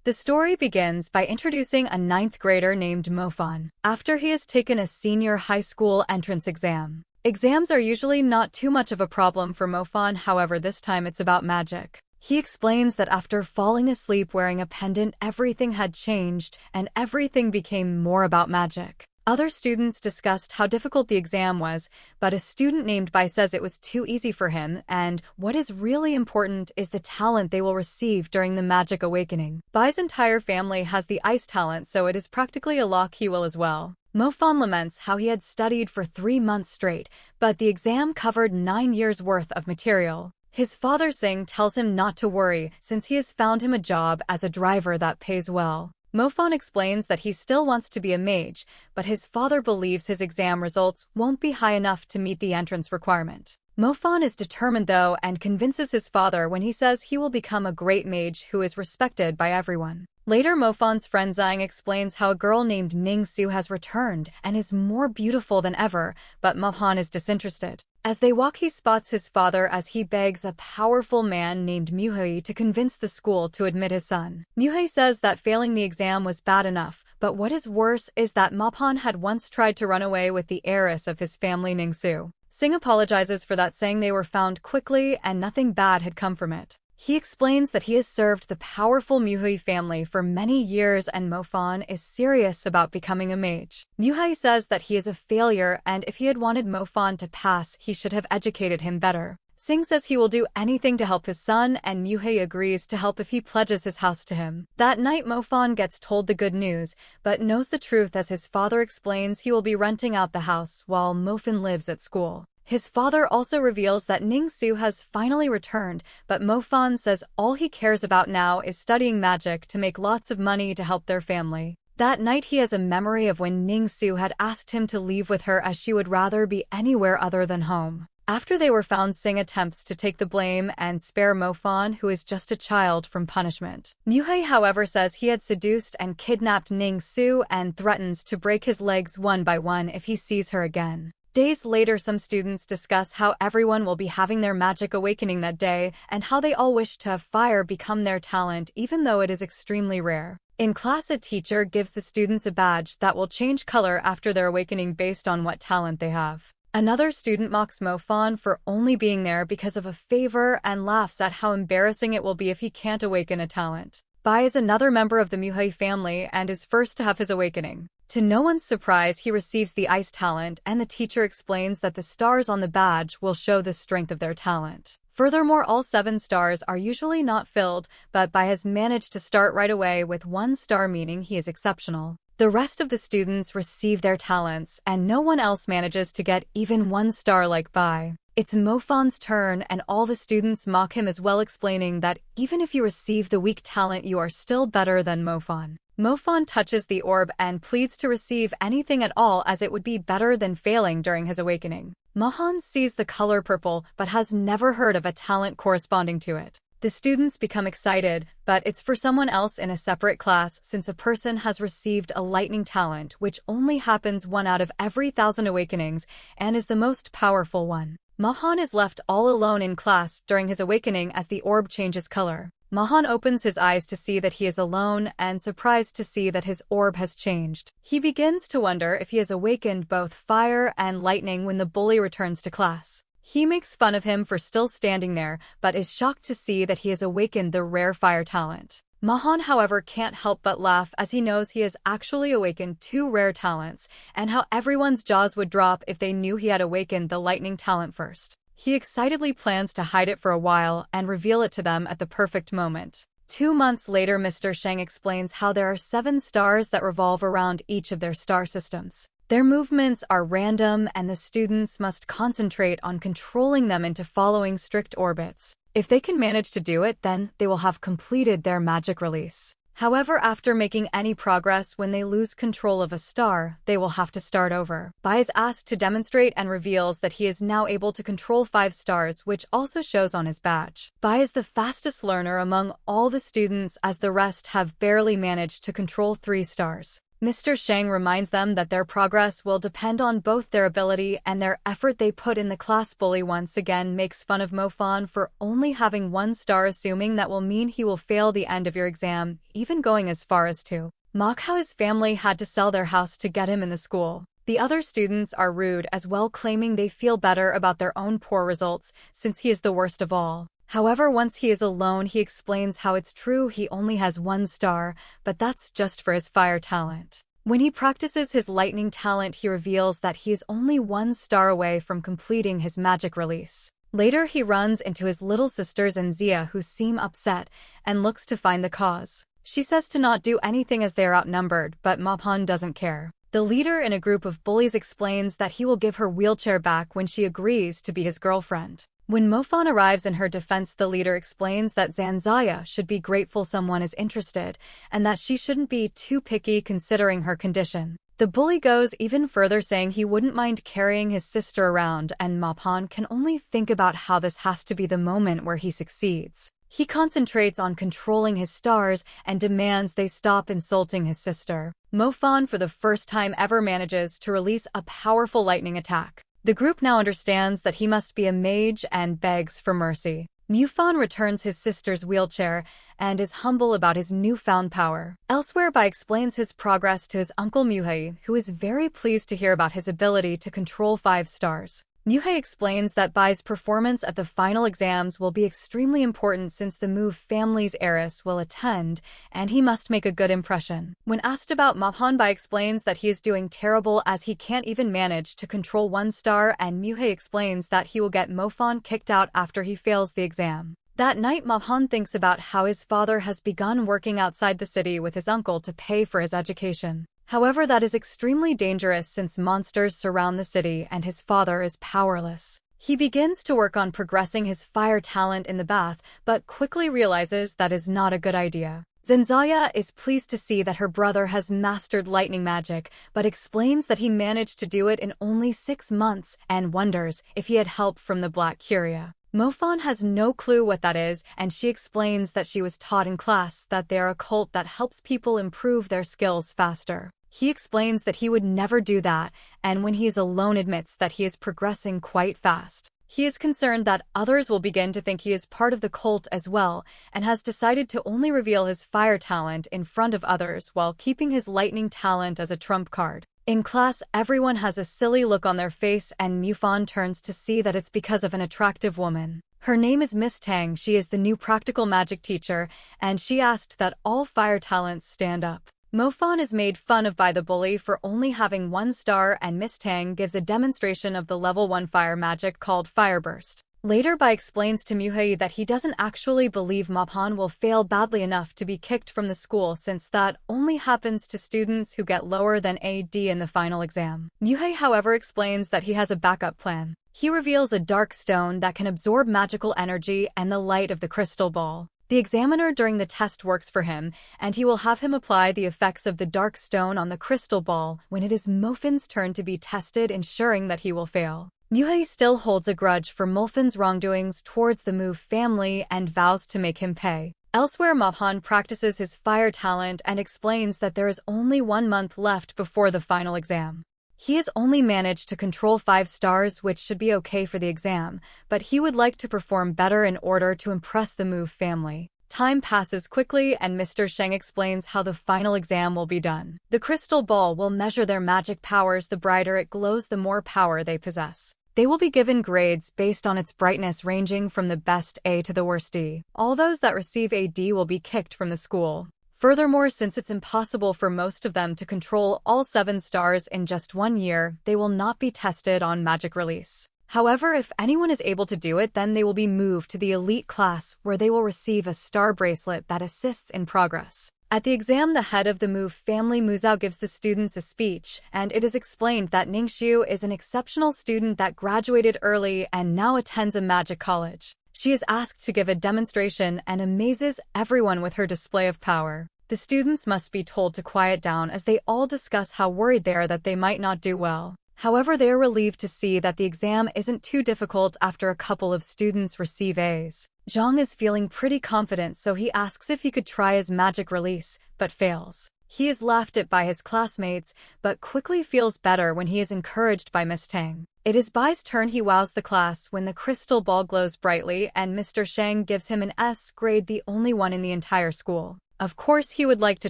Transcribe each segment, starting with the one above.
The story begins by introducing a ninth grader named Mofon, after he has taken a senior high school entrance exam. Exams are usually not too much of a problem for Mofon, however this time it's about magic. He explains that after falling asleep wearing a pendant, everything had changed, and everything became more about magic. Other students discussed how difficult the exam was, but a student named Bai says it was too easy for him, and what is really important is the talent they will receive during the magic awakening. Bai's entire family has the ice talent, so it is practically a lock he will as well. Mofon laments how he had studied for 3 months straight, but the exam covered 9 years worth of material. His father Singh tells him not to worry, since he has found him a job as a driver that pays well. Mofon explains that he still wants to be a mage, but his father believes his exam results won't be high enough to meet the entrance requirement. Mofon is determined though and convinces his father when he says he will become a great mage who is respected by everyone. Later, Mofon's friend Zhang explains how a girl named Ning Su has returned and is more beautiful than ever, but Mofon is disinterested. As they walk, he spots his father as he begs a powerful man named Muhei to convince the school to admit his son. Muhei says that failing the exam was bad enough, but what is worse is that Mofon had once tried to run away with the heiress of his family, Ning Su. Singh apologizes for that, saying they were found quickly and nothing bad had come from it. He explains that he has served the powerful Muhei family for many years and Mofon is serious about becoming a mage. Muhei says that he is a failure and if he had wanted Mofon to pass, he should have educated him better. Singh says he will do anything to help his son and Muhei agrees to help if he pledges his house to him. That night, Mofon gets told the good news, but knows the truth as his father explains he will be renting out the house while Mofon lives at school. His father also reveals that Ning Su has finally returned, but Mofon says all he cares about now is studying magic to make lots of money to help their family. That night he has a memory of when Ning Su had asked him to leave with her as she would rather be anywhere other than home. After they were found, Singh attempts to take the blame and spare Mofon, who is just a child, from punishment. Muhei, however, says he had seduced and kidnapped Ning Su and threatens to break his legs one by one if he sees her again. Days later, some students discuss how everyone will be having their magic awakening that day and how they all wish to have fire become their talent even though it is extremely rare. In class, a teacher gives the students a badge that will change color after their awakening based on what talent they have. Another student mocks Mofon for only being there because of a favor and laughs at how embarrassing it will be if he can't awaken a talent. Bai is another member of the Muhei family and is first to have his awakening. To no one's surprise, he receives the ice talent, and the teacher explains that the stars on the badge will show the strength of their talent. Furthermore, all 7 stars are usually not filled, but Bai has managed to start right away with 1 star, meaning he is exceptional. The rest of the students receive their talents, and no one else manages to get even 1 star like Bai. It's Mofon's turn, and all the students mock him as well, explaining that even if you receive the weak talent, you are still better than Mofon. Mofon touches the orb and pleads to receive anything at all as it would be better than failing during his awakening. Mohan sees the color purple but has never heard of a talent corresponding to it. The students become excited, but it's for someone else in a separate class since a person has received a lightning talent, which only happens 1 out of every 1,000 awakenings and is the most powerful one. Mahan is left all alone in class during his awakening as the orb changes color. Mahan opens his eyes to see that he is alone and surprised to see that his orb has changed. He begins to wonder if he has awakened both fire and lightning when the bully returns to class. He makes fun of him for still standing there, but is shocked to see that he has awakened the rare fire talent. Mahan, however, can't help but laugh as he knows he has actually awakened 2 rare talents, and how everyone's jaws would drop if they knew he had awakened the lightning talent first. He excitedly plans to hide it for a while and reveal it to them at the perfect moment. 2 months later, Mr. Sheng explains how there are 7 stars that revolve around each of their star systems. Their movements are random and the students must concentrate on controlling them into following strict orbits. If they can manage to do it, then they will have completed their magic release. However, after making any progress when they lose control of a star, they will have to start over. Bai is asked to demonstrate and reveals that he is now able to control 5 stars, which also shows on his badge. Bai is the fastest learner among all the students as the rest have barely managed to control 3 stars. Mr. Sheng reminds them that their progress will depend on both their ability and their effort they put in. The class bully once again makes fun of Mofan for only having 1 star, assuming that will mean he will fail the end of your exam, even going as far as to mock how his family had to sell their house to get him in the school. The other students are rude as well, claiming they feel better about their own poor results since he is the worst of all. However, once he is alone, he explains how it's true he only has 1 star, but that's just for his fire talent. When he practices his lightning talent, he reveals that he is only 1 star away from completing his magic release. Later, he runs into his little sisters and Zia, who seem upset, and looks to find the cause. She says to not do anything as they are outnumbered, but Mophan doesn't care. The leader in a group of bullies explains that he will give her wheelchair back when she agrees to be his girlfriend. When Mofan arrives in her defense, the leader explains that Zanzaya should be grateful someone is interested, and that she shouldn't be too picky considering her condition. The bully goes even further, saying he wouldn't mind carrying his sister around, and Mophan can only think about how this has to be the moment where he succeeds. He concentrates on controlling his stars and demands they stop insulting his sister. Mofan, for the first time ever, manages to release a powerful lightning attack. The group now understands that he must be a mage and begs for mercy. Newfound returns his sister's wheelchair and is humble about his newfound power. Elsewhere, Bai explains his progress to his uncle Muhei, who is very pleased to hear about his ability to control 5 stars. Muhei explains that Bai's performance at the final exams will be extremely important since the Move family's heiress will attend, and he must make a good impression. When asked about Mophan, Bai explains that he is doing terrible as he can't even manage to control 1 star, and Muhei explains that he will get Mophan kicked out after he fails the exam. That night, Mophan thinks about how his father has begun working outside the city with his uncle to pay for his education. However, that is extremely dangerous since monsters surround the city and his father is powerless. He begins to work on progressing his fire talent in the bath, but quickly realizes that is not a good idea. Zanzaya is pleased to see that her brother has mastered lightning magic, but explains that he managed to do it in only 6 months and wonders if he had help from the Black Curia. Mofan has no clue what that is, and she explains that she was taught in class that they are a cult that helps people improve their skills faster. He explains that he would never do that, and when he is alone admits that he is progressing quite fast. He is concerned that others will begin to think he is part of the cult as well, and has decided to only reveal his fire talent in front of others while keeping his lightning talent as a trump card. In class, everyone has a silly look on their face, and Mufan turns to see that it's because of an attractive woman. Her name is Miss Tang. She is the new practical magic teacher, and she asked that all fire talents stand up. Mofan is made fun of by the bully for only having 1 star, and Miss Tang gives a demonstration of the level 1 fire magic called Fireburst. Later, Bai explains to Muhei that he doesn't actually believe Mophan will fail badly enough to be kicked from the school, since that only happens to students who get lower than AD in the final exam. Muhei, however, explains that he has a backup plan. He reveals a dark stone that can absorb magical energy and the light of the crystal ball. The examiner during the test works for him, and he will have him apply the effects of the dark stone on the crystal ball when it is Mofin's turn to be tested, ensuring that he will fail. Muhei still holds a grudge for Molfin's wrongdoings towards the Move family and vows to make him pay. Elsewhere, Mophan practices his fire talent and explains that there is only 1 month left before the final exam. He has only managed to control 5 stars, which should be okay for the exam, but he would like to perform better in order to impress the Move family. Time passes quickly, and Mr. Sheng explains how the final exam will be done. The crystal ball will measure their magic powers. The brighter it glows, the more power they possess. They will be given grades based on its brightness, ranging from the best A to the worst D. All those that receive a D will be kicked from the school. Furthermore, since it's impossible for most of them to control all 7 stars in just 1 year, they will not be tested on magic release. However, if anyone is able to do it, then they will be moved to the elite class, where they will receive a star bracelet that assists in progress. At the exam, the head of the Move family, Muzao, gives the students a speech, and it is explained that Ningxiu is an exceptional student that graduated early and now attends a magic college. She is asked to give a demonstration and amazes everyone with her display of power. The students must be told to quiet down as they all discuss how worried they are that they might not do well. However, they are relieved to see that the exam isn't too difficult after a couple of students receive A's. Zhang is feeling pretty confident, so he asks if he could try his magic release, but fails. He is laughed at by his classmates, but quickly feels better when he is encouraged by Miss Tang. It is Bai's turn. He wows the class when the crystal ball glows brightly and Mr. Sheng gives him an S grade, the only one in the entire school. Of course, he would like to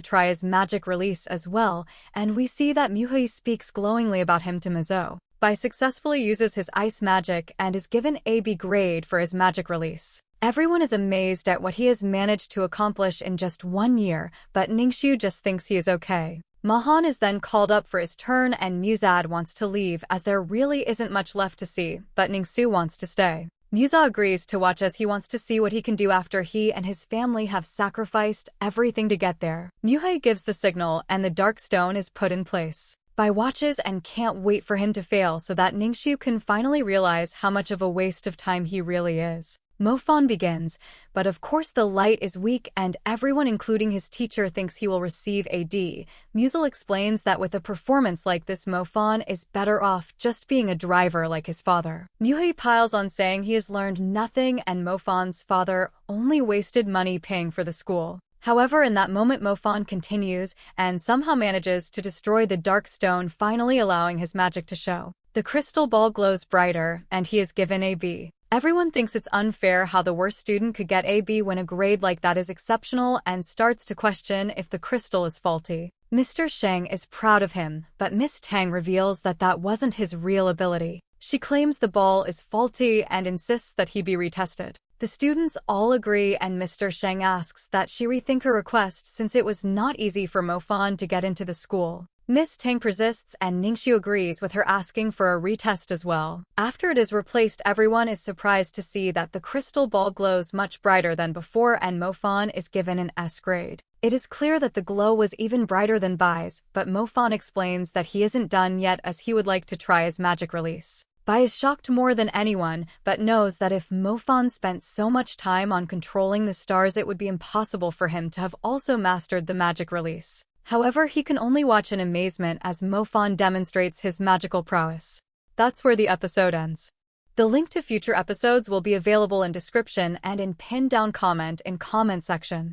try his magic release as well, and we see that Muhui speaks glowingly about him to Mizo. Bai successfully uses his ice magic and is given a B grade for his magic release. Everyone is amazed at what he has managed to accomplish in just 1 year, but Ningxiu just thinks he is okay. Mahan is then called up for his turn and Muzad wants to leave as there really isn't much left to see, but Ningxiu wants to stay. Muza agrees to watch as he wants to see what he can do after he and his family have sacrificed everything to get there. Muhei gives the signal and the dark stone is put in place. Bai watches and can't wait for him to fail so that Ningxiu can finally realize how much of a waste of time he really is. Mofan begins, but of course the light is weak and everyone including his teacher thinks he will receive a D. Musil explains that with a performance like this Mofan is better off just being a driver like his father. Muhei piles on saying he has learned nothing and Mofan's father only wasted money paying for the school. However, in that moment Mofan continues and somehow manages to destroy the dark stone, finally allowing his magic to show. The crystal ball glows brighter and he is given a B. Everyone thinks it's unfair how the worst student could get a B when a grade like that is exceptional and starts to question if the crystal is faulty. Mr. Sheng is proud of him, but Miss Tang reveals that that wasn't his real ability. She claims the ball is faulty and insists that he be retested. The students all agree and Mr. Sheng asks that she rethink her request since it was not easy for Mofan to get into the school. Miss Tang persists and Ningxiu agrees with her asking for a retest as well. After it is replaced, everyone is surprised to see that the crystal ball glows much brighter than before and Mofan is given an S grade. It is clear that the glow was even brighter than Bai's, but Mofan explains that he isn't done yet as he would like to try his magic release. Bai is shocked more than anyone, but knows that if Mofan spent so much time on controlling the stars it would be impossible for him to have also mastered the magic release. However, he can only watch in amazement as Mofan demonstrates his magical prowess. That's where the episode ends. The link to future episodes will be available in description and in pinned down comment in comment section.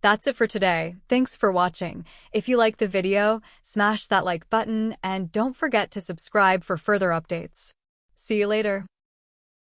That's it for today. Thanks for watching. If you like the video, smash that like button and don't forget to subscribe for further updates. See you later.